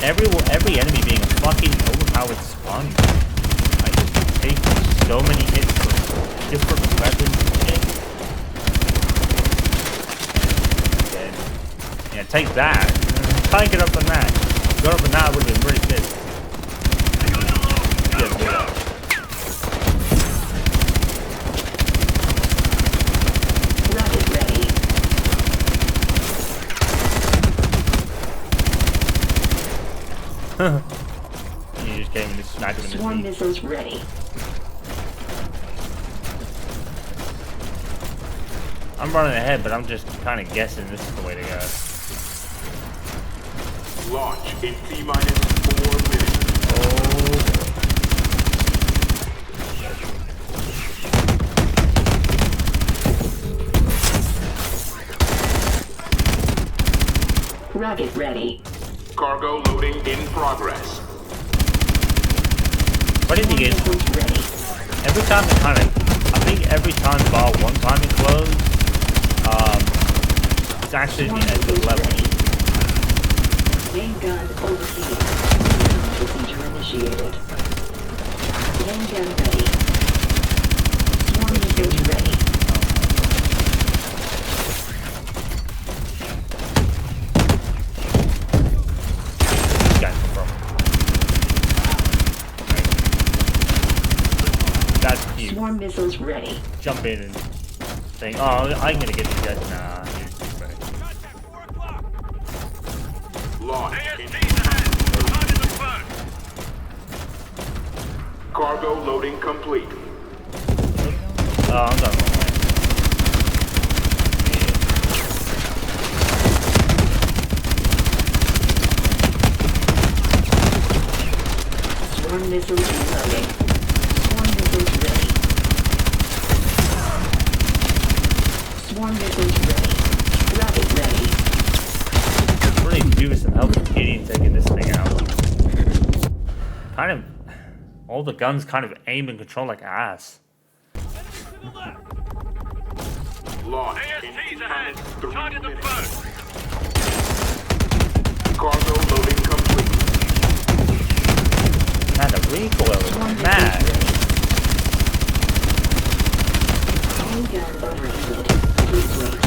every enemy being a fucking overpowered sponge. I just take so many hits from different weapons and shit. And, yeah, take that. Try and get up on that. Got up on that would have been really pissed. Yeah, do that. You just came and just smacked him in the Swarm feet. missiles ready. I'm running ahead, but I'm just kind of guessing this is the way to go. Launch in T-minus 4 minutes. Oh. Rocket ready. Cargo loading in progress. Funny thing is, Missiles ready. every time it kind of, I think every time bar one time it closed, it's actually the end of the level. Main gun overheating. Procedure initiated. Main gun ready. Swarm missiles ready. Guys, from. That's cute. Swarm missiles ready. Jump in and think, oh, I'm gonna get these guys. Nah, he's too ready. Launch in AST's ahead. Target the phone. Cargo loading complete. Oh, I'm done. Swarm missiles reloading. Swarm missiles ready. Swarm missiles ready. Rocket ready. Really do some help with Gideon taking this thing out. Kind of, all the guns kind of aim and control like ass. Launch in AST's ahead. T-minus 3 Target the minutes. phone. Cargo loading complete. Man, the recoil is mad. Main gun overheated. Please wait.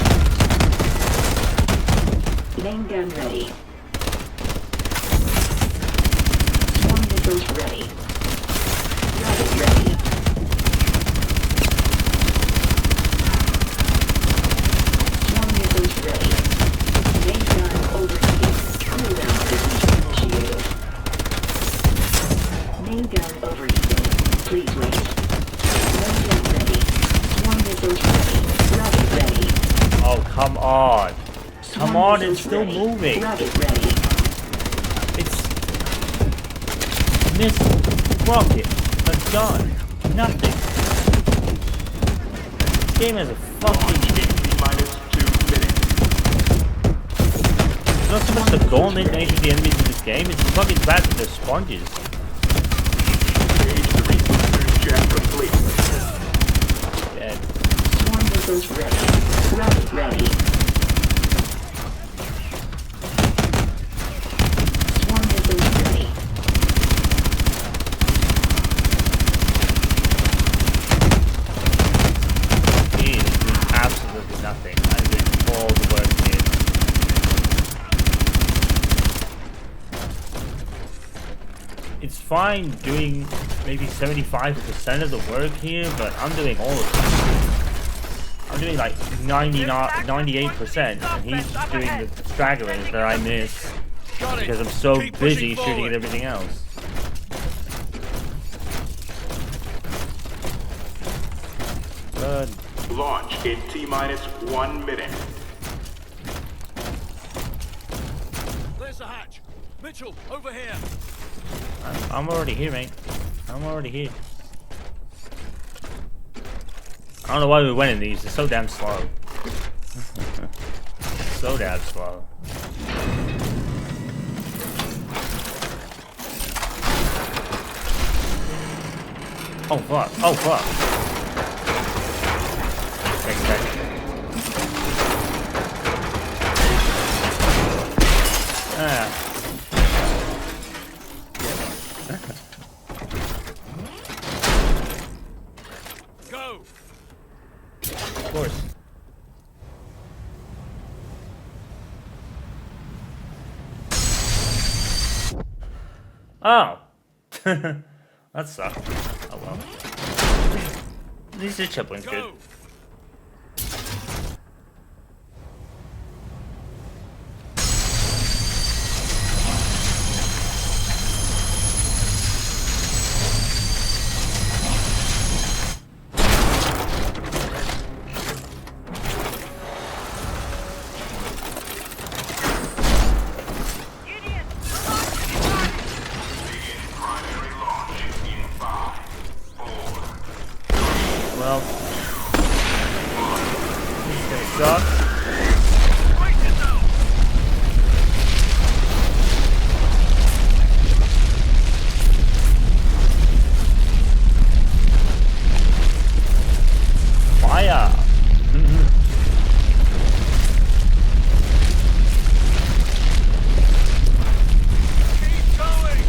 Main gun ready. Swarm missiles ready. Rocket ready. Swarm missiles ready. Main gun overheating. Cooldown procedure initiated. Main gun overheating. Please wait. Main gun ready. Swarm missiles ready. Rocket ready. Oh, come on. Swarm Come on, it's missiles still ready. moving. Rocket ready. It's missile, rocket, a gun, nothing. This game has a fucking. Launch in T-minus 2 minutes. It's not so much the golden nature of the enemies in this game, it's the fucking fact that they're sponges. Stage 3 booster jet complete. Dead. Swarm missiles ready. Rocket ready. Swarm missiles ready. He is doing absolutely nothing. I'm doing all the work here. It's fine doing maybe 75% of the work here, but I'm doing all of it. I'm doing like 98%, and he's just doing the stragglers that I miss because I'm so busy shooting at everything else. Good. Launch in T-minus 1 minute. There's the hatch. Mitchell, over here. I'm already here, mate. I'm already here. I don't know why we went in these. They're so damn slow. So damn slow. Oh fuck. Oh fuck. Next second. Ah. Oh. That sucked. Oh well. At least the chip went good. Go! Well, this is gonna suck. Fire! Keep going!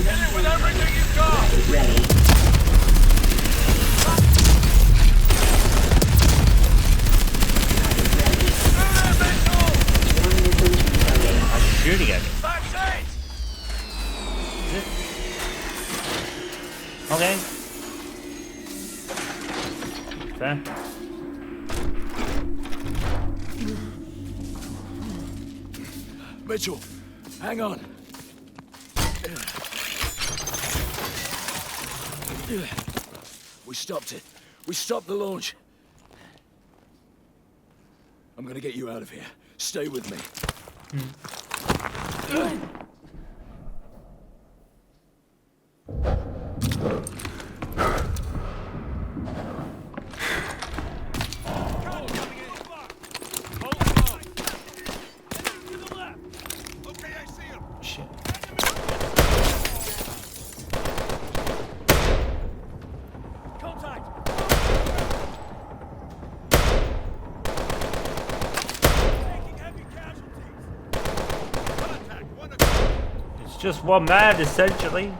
Hit it with everything you've got! Ready. One missile to target. I'm shooting at me. That's it! Okay. Fair. Mitchell, hang on. We stopped it. We stopped the launch. I'm gonna get you out of here. Stay with me. Shit. Contact! Taking heavy casualties. Contact! 1 o'clock. It's just one man, essentially.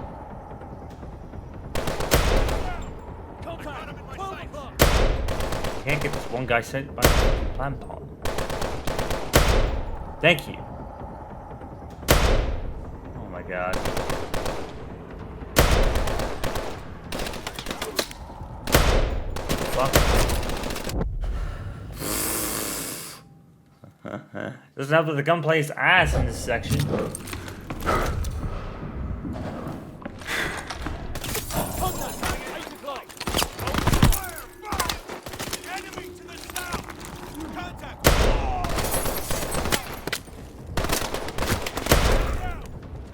Contact! 12 o'clock. Can't get this one guy sent by plant pod. Thank you. Oh my god. Fuck. Doesn't help that the gunplay is ass in this section. Contact! 8 o'clock. Fire! Fire! Enemy to the south! Contact!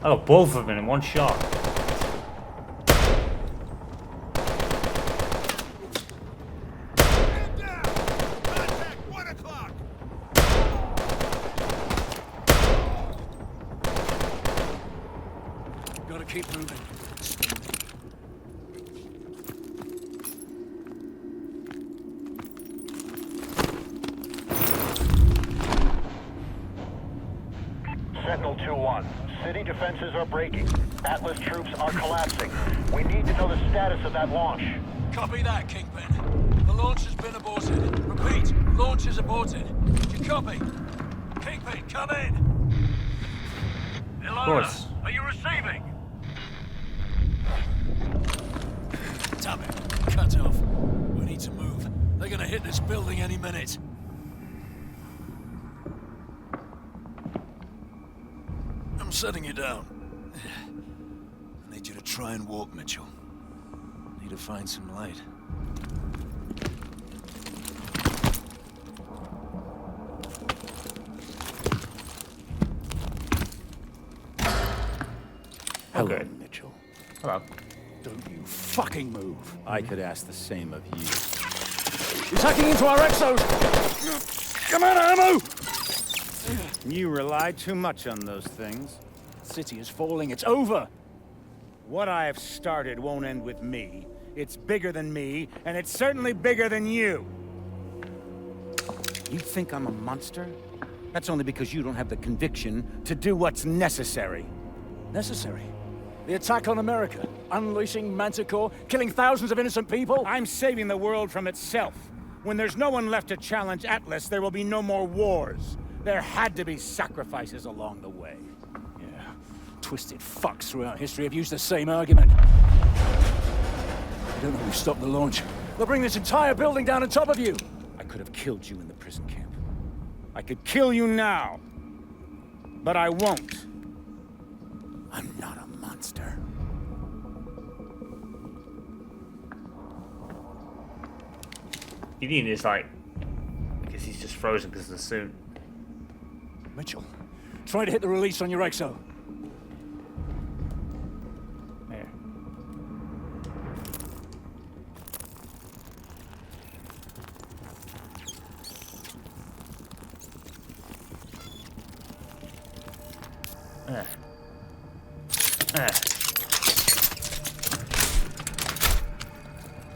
I got both of them in one shot. Man down! Contact! 1 o'clock. Gotta keep moving. Sentinel 2-1. City defenses are breaking. Atlas troops are collapsing. We need to know the status of that launch. Copy that, Kingpin. The launch has been aborted. Repeat, launch is aborted. You copy? Kingpin, come in. Of course. Are you receiving? Damn it. Cut off. We need to move. They're gonna hit this building any minute. I'm setting you down. I need you to try and walk, Mitchell. Need to find some light. Hello, Okay. Mitchell. Hello. Don't you fucking move. I could ask the same of you. He's hacking into our exos! Come on, ammo! You rely too much on those things. The city is falling. It's over. What I have started won't end with me. It's bigger than me, and it's certainly bigger than you. You think I'm a monster? That's only because you don't have the conviction to do what's necessary. necessary. The attack on America, unleashing Manticore, killing thousands of innocent people. I'm saving the world from itself. When there's no one left to challenge Atlas, there will be no more wars. There had to be sacrifices along the way. Yeah, twisted fucks throughout history have used the same argument. I don't know who stopped the launch. They'll bring this entire building down on top of you. I could have killed you in the prison camp. I could kill you now. But I won't. I'm not a monster. Gideon is like, I guess he's just frozen because of the suit. Mitchell, try to hit the release on your exo. There.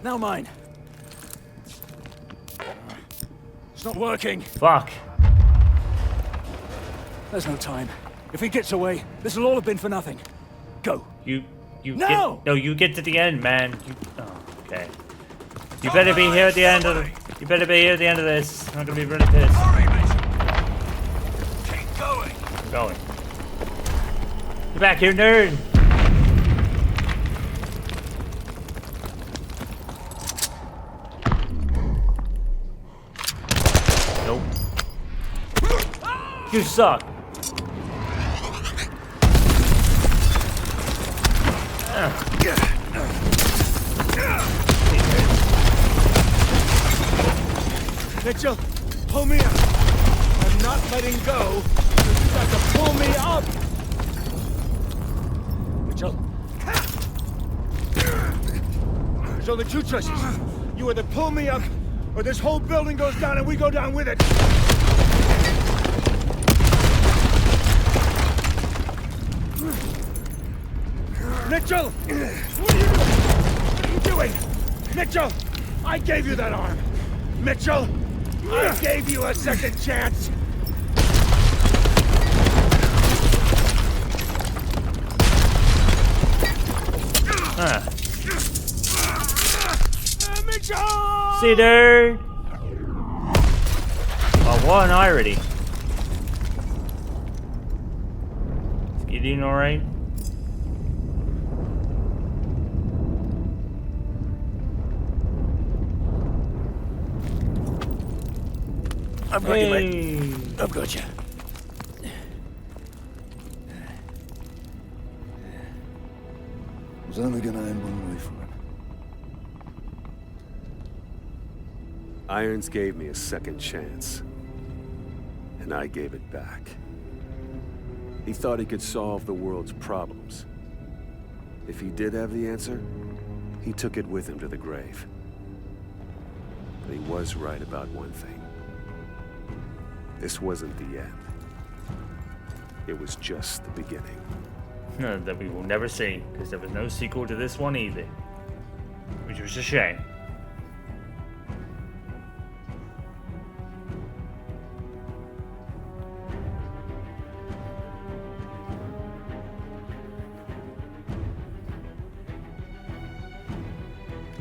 Now mine. It's not working. Fuck. There's no time. If he gets away, this will all have been for nothing. Go. You No! get, no, you get to the end, man. Oh, okay. You better be here at the end of the, you better be here at the end of this. I'm gonna be really pissed. Hurry, Mitchell! Keep going! I'm going. Get back here, nerd. Nope. You suck. Mitchell, pull me up. I'm not letting go. You've got to pull me up. Mitchell. There's only two choices. You either pull me up, or this whole building goes down and we go down with it. Mitchell! What are you doing? Mitchell! I gave you that arm! Mitchell! I gave you a second chance! Mitchell! See you, nerd. Oh, one already. Is Gideon alright? I've got you, mate. I've got you. It was only gonna end one way for him. Irons gave me a second chance, and I gave it back. He thought he could solve the world's problems. If he did have the answer, he took it with him to the grave. But he was right about one thing. This wasn't the end. It was just the beginning. No, that we will never see, because there was no sequel to this one either. Which was a shame.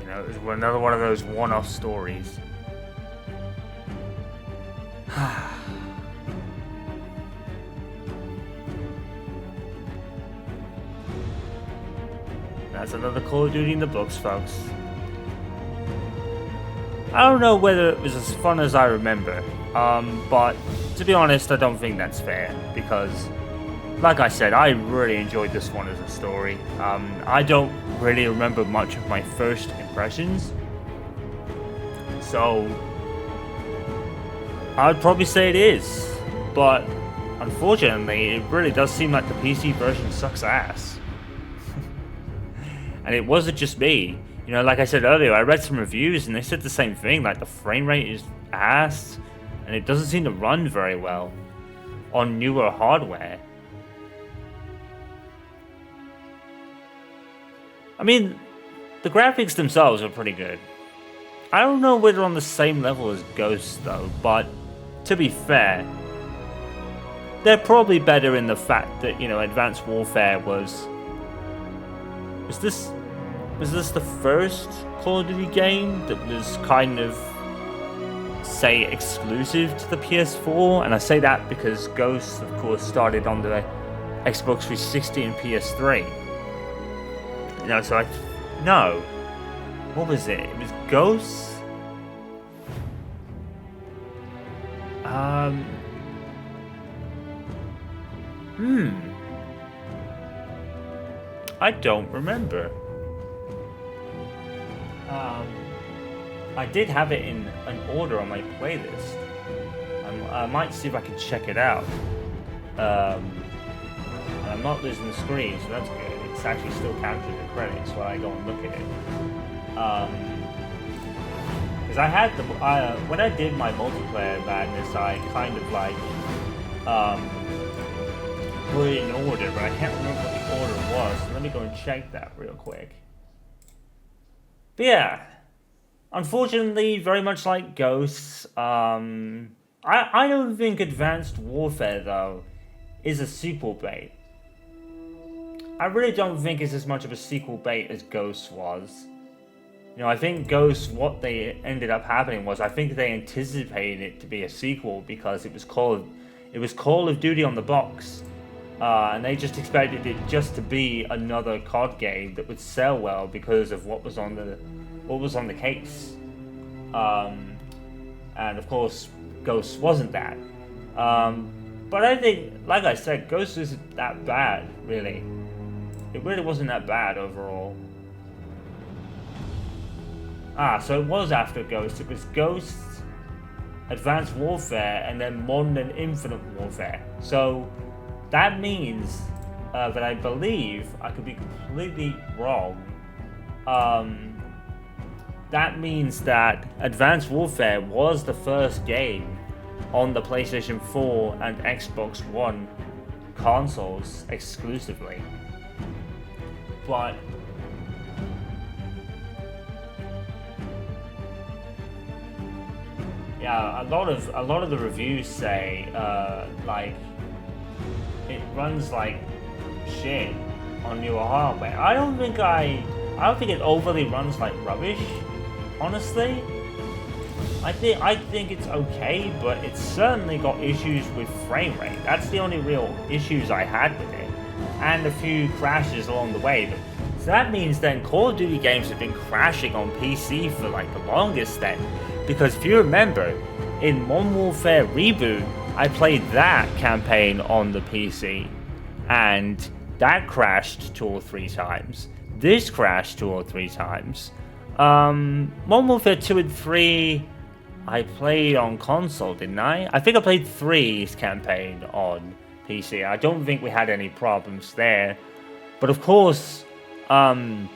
You know, it was another one of those one-off stories. That's another Call of Duty in the books, folks. I don't know whether it was as fun as I remember, but to be honest, I don't think that's fair, because, like I said, I really enjoyed this one as a story. I don't really remember much of my first impressions, so I'd probably say it is, but unfortunately, it really does seem like the PC version sucks ass. And it wasn't just me. You know, like I said earlier, I read some reviews and they said the same thing, like the frame rate is ass, and it doesn't seem to run very well on newer hardware. I mean, the graphics themselves are pretty good. I don't know whether on the same level as Ghost though, but to be fair, they're probably better in the fact that, you know, Advanced Warfare was this the first Call of Duty game that was kind of, say, exclusive to the PS4? And I say that because Ghosts, of course, started on the Xbox 360 and PS3. You know, so no. What was it? It was Ghosts? I don't remember. I did have it in an order on my playlist. I might see if I can check it out. I'm not losing the screen, so that's good. It's actually still counting the credits while I go and look at it. Because I had the when I did my multiplayer madness, I kind of like put it in order, but I can't remember what the order was. So let me go and check that real quick. But yeah, unfortunately, very much like Ghosts, I don't think Advanced Warfare though is a sequel bait. I really don't think it's as much of a sequel bait as Ghosts was. You know, I think Ghosts, what they ended up happening was, I think they anticipated it to be a sequel because it was Call of Duty on the box, and they just expected it just to be another COD game that would sell well because of what was on the case. And of course, Ghosts wasn't that. But I think, like I said, Ghosts isn't that bad, really. It really wasn't that bad overall. So it was after Ghosts. It was Ghosts, Advanced Warfare, and then Modern and Infinite Warfare. So that means that I believe, I could be completely wrong, that means that Advanced Warfare was the first game on the PlayStation 4 and Xbox One consoles exclusively. But yeah, a lot of the reviews say like it runs like shit on newer hardware. I don't think it overly runs like rubbish, honestly. I think it's okay, but it's certainly got issues with frame rate. That's the only real issues I had with it, and a few crashes along the way. So that means then Call of Duty games have been crashing on PC for like the longest then. Because if you remember, in Modern Warfare Reboot, I played that campaign on the PC, and that crashed 2 or 3 times. This crashed 2 or 3 times. Modern Warfare 2 and 3, I played on console, didn't I? I think I played 3's campaign on PC. I don't think we had any problems there. But of course, the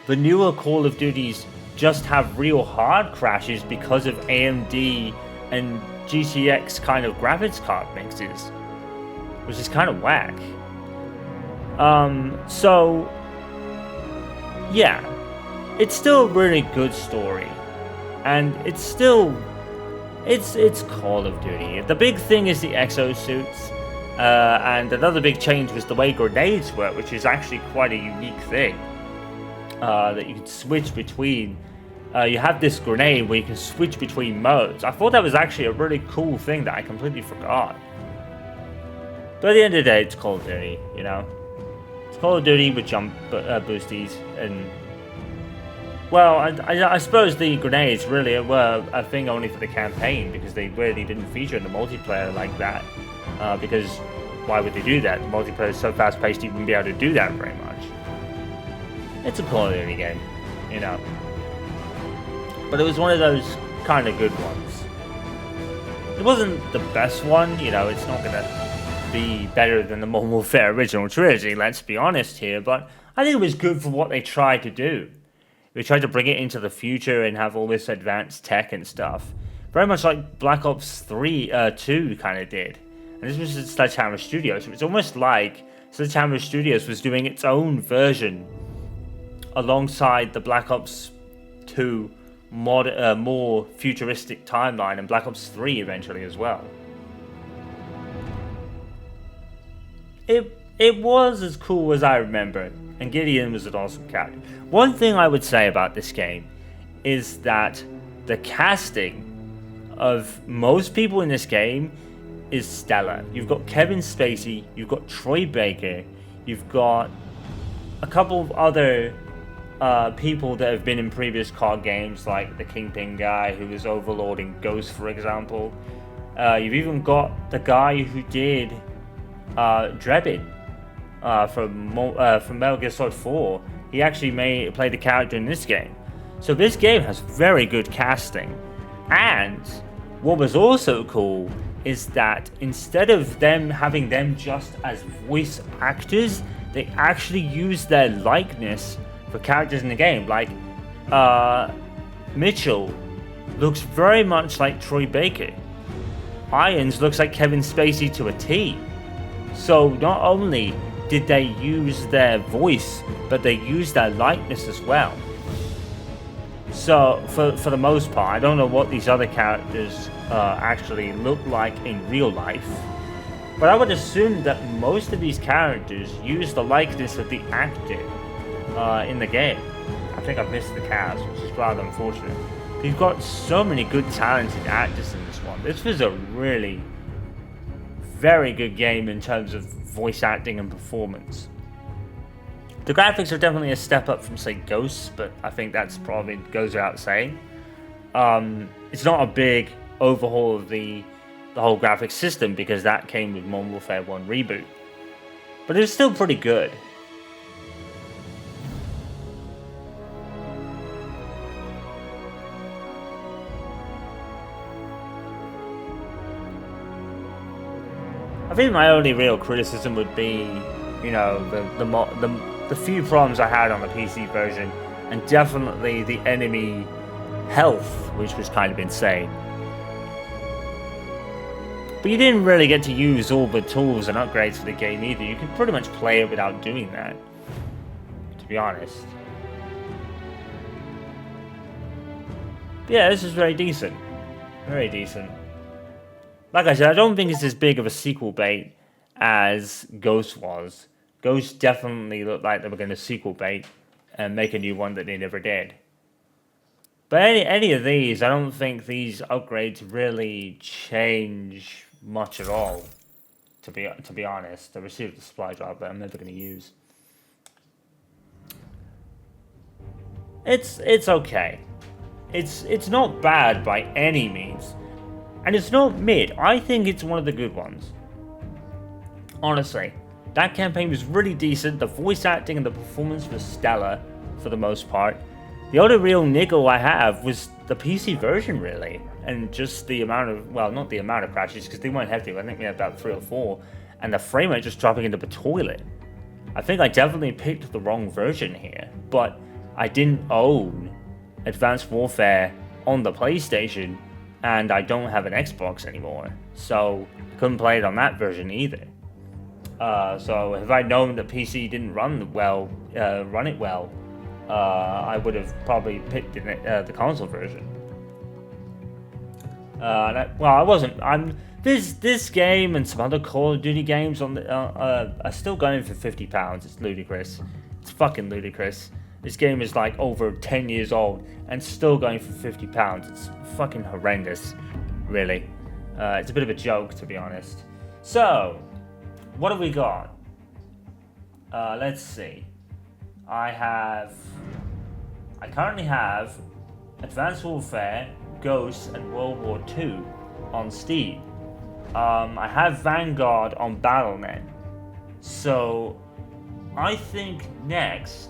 newer Call of Duties just have real hard crashes because of AMD and GTX kind of graphics card mixes, which is kind of whack. So yeah, it's still a really good story, and it's Call of Duty. The big thing is the exosuits, and another big change was the way grenades work, which is actually quite a unique thing. That you can switch between. You have this grenade where you can switch between modes. I thought that was actually a really cool thing that I completely forgot. But at the end of the day, it's Call of Duty, you know? It's Call of Duty with jump boosties, and... Well, I suppose the grenades really were a thing only for the campaign, because they really didn't feature in the multiplayer like that. Because why would they do that? The multiplayer is so fast-paced you wouldn't be able to do that very much. It's a Call of Duty game, you know. But it was one of those kind of good ones. It wasn't the best one, you know, it's not gonna be better than the Modern Warfare original trilogy, let's be honest here, but I think it was good for what they tried to do. They tried to bring it into the future and have all this advanced tech and stuff. Very much like Black Ops 2 kind of did. And this was at Sledgehammer Studios. It was almost like Sledgehammer Studios was doing its own version alongside the Black Ops 2 more futuristic timeline, and Black Ops 3 eventually as well. it was as cool as I remember, and Gideon was an awesome character. One thing I would say about this game is that the casting of most people in this game is stellar. You've got Kevin Spacey, you've got Troy Baker, you've got a couple of other people that have been in previous COD games, like the Kingpin guy who was Overlord in Ghost, for example. You've even got the guy who did Drebin from Metal Gear Solid 4. He actually played the character in this game. So this game has very good casting. And what was also cool is that instead of them having them just as voice actors, they actually use their likeness for characters in the game. Like Mitchell looks very much like Troy Baker. Irons looks like Kevin Spacey to a T. So not only did they use their voice, but they used their likeness as well. So for the most part, I don't know what these other characters actually look like in real life, but I would assume that most of these characters use the likeness of the actor in the game. I think I've missed the cast, which is rather unfortunate. You've got so many good talented actors in this one. This was a really very good game in terms of voice acting and performance. The graphics are definitely a step up from, say, Ghosts, but I think that's probably goes without saying. It's not a big overhaul of the whole graphics system, because that came with Modern Warfare 1 Reboot. But it's still pretty good. I think my only real criticism would be, you know, the few problems I had on the PC version, and definitely the enemy health, which was kind of insane. But you didn't really get to use all the tools and upgrades for the game either. You could pretty much play it without doing that, to be honest. But yeah, this is very decent. Very decent. Like I said, I don't think it's as big of a sequel bait as Ghost was. Ghost definitely looked like they were going to sequel bait and make a new one that they never did. But any of these, I don't think these upgrades really change much at all. To be honest, I received a supply drop that I'm never going to use. It's okay. It's not bad by any means. And it's not mid. I think it's one of the good ones. Honestly, that campaign was really decent. The voice acting and the performance was stellar for the most part. The only real niggle I have was the PC version, really. And just the amount of, well, not the amount of crashes, because they weren't hefty. I think we had about 3 or 4. And the frame rate just dropping into the toilet. I think I definitely picked the wrong version here. But I didn't own Advanced Warfare on the PlayStation. And I don't have an Xbox anymore, so couldn't play it on that version either. So if I'd known that PC didn't run it well, I would have probably picked the console version. I wasn't. This game and some other Call of Duty games are still going for £50. It's ludicrous. It's fucking ludicrous. This game is like over 10 years old and still going for £50. It's fucking horrendous, really. It's a bit of a joke, to be honest. So, what have we got? Let's see. I currently have Advanced Warfare, Ghosts, and World War II on Steam. I have Vanguard on Battle.net. So, I think next,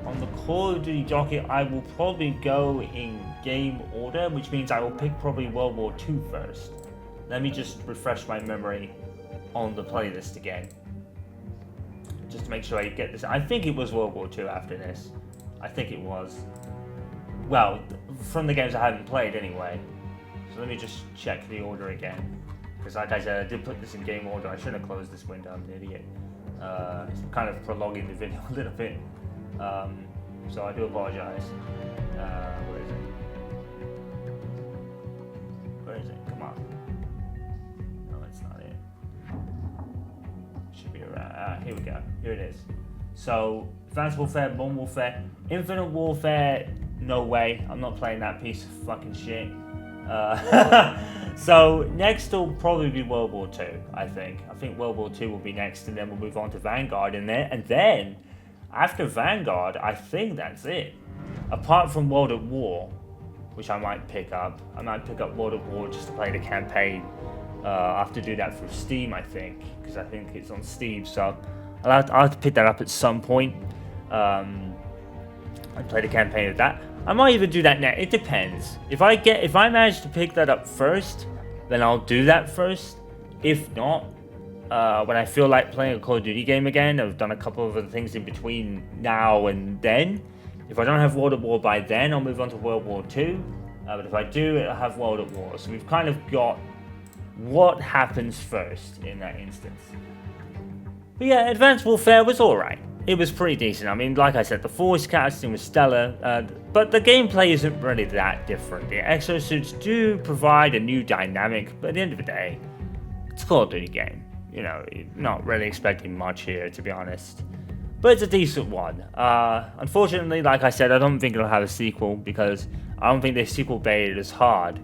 on the Call of Duty docket, I will probably go in game order, which means I will pick probably World War II first. Let me just refresh my memory on the playlist again, just to make sure I get this. I think it was World War II after this. I think it was. Well, from the games I haven't played anyway. So let me just check the order again. Because like I said, I did put this in game order. I should have closed this window, I'm an idiot. It's kind of prolonging the video a little bit. So I do apologize. Where is it? Where is it? Come on. No, that's not it. Should be around Here we go. Here it is. So, Advanced Warfare, Modern Warfare, Infinite Warfare, no way. I'm not playing that piece of fucking shit. So, next will probably be World War II, I think. I think World War II will be next, and then we'll move on to Vanguard. And then, after Vanguard, I think that's it. Apart from World at War, which I might pick up. I might pick up World at War just to play the campaign. I'll have to do that through Steam, I think, because I think it's on Steam, so I'll have to pick that up at some point. And play the campaign of that. I might even do that next. It depends. If I manage to pick that up first, then I'll do that first. If not, when I feel like playing a Call of Duty game again, I've done a couple of other things in between now and then. If I don't have World at War by then, I'll move on to World War II. But if I do, I'll have World at War. So we've kind of got what happens first in that instance. But yeah, Advanced Warfare was alright. It was pretty decent. I mean, like I said, the voice casting was stellar, but the gameplay isn't really that different. The exosuits do provide a new dynamic, but at the end of the day, it's a Call of Duty game. You know, not really expecting much here, to be honest. But it's a decent one. Unfortunately, like I said, I don't think it'll have a sequel, because I don't think they sequel baited as hard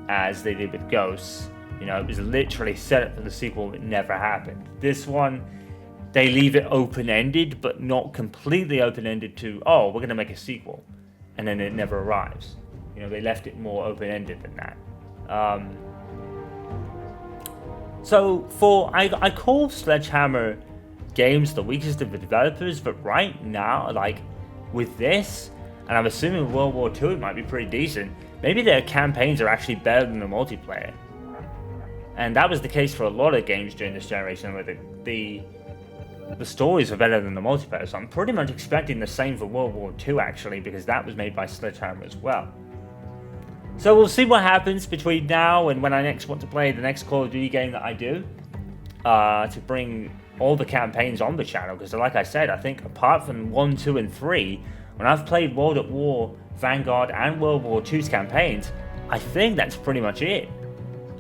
as they did with Ghosts. You know, it was literally set up for the sequel, it never happened. This one, they leave it open-ended, but not completely open-ended to, oh, we're going to make a sequel. And then it never arrives. You know, they left it more open-ended than that. So, I call Sledgehammer Games the weakest of the developers, but right now, like, with this, and I'm assuming World War II might be pretty decent, maybe their campaigns are actually better than the multiplayer. And that was the case for a lot of games during this generation, where the stories are better than the multiplayer. So I'm pretty much expecting the same for World War II, actually, because that was made by Sledgehammer as well. So we'll see what happens between now and when I next want to play the next Call of Duty game that I do, to bring all the campaigns on the channel. Because like I said, I think apart from 1, 2, and 3, when I've played World at War, Vanguard, and World War II's campaigns, I think that's pretty much it.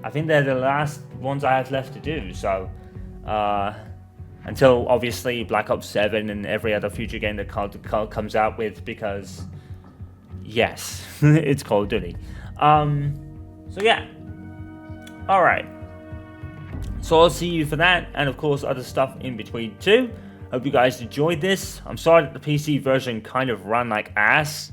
I think they're the last ones I have left to do, so until obviously Black Ops 7 and every other future game that comes out with, because yes, it's Call of Duty. So yeah, alright, so I'll see you for that, and of course other stuff in between too. Hope you guys enjoyed this. I'm sorry that the PC version kind of ran like ass,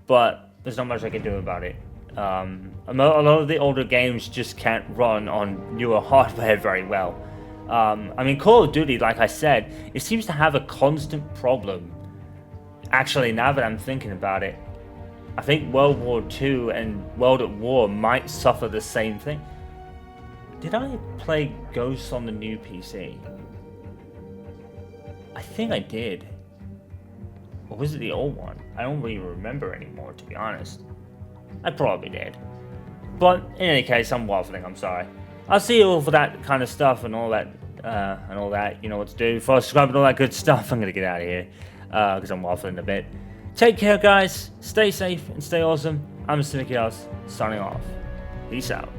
but there's not much I can do about it. A lot of the older games just can't run on newer hardware very well. I mean, Call of Duty, like I said, it seems to have a constant problem. Actually, now that I'm thinking about it, I think World War II and World at War might suffer the same thing. Did I play Ghosts on the new PC? I think I did. Or was it the old one? I don't really remember anymore, to be honest. I probably did. But in any case, I'm waffling, I'm sorry. I'll see you all for that kind of stuff and all that, you know what to do. For subscribe and all that good stuff, I'm gonna get out of here, because I'm waffling a bit. Take care, guys. Stay safe and stay awesome. I'm Mr. Nicky House, signing off. Peace out.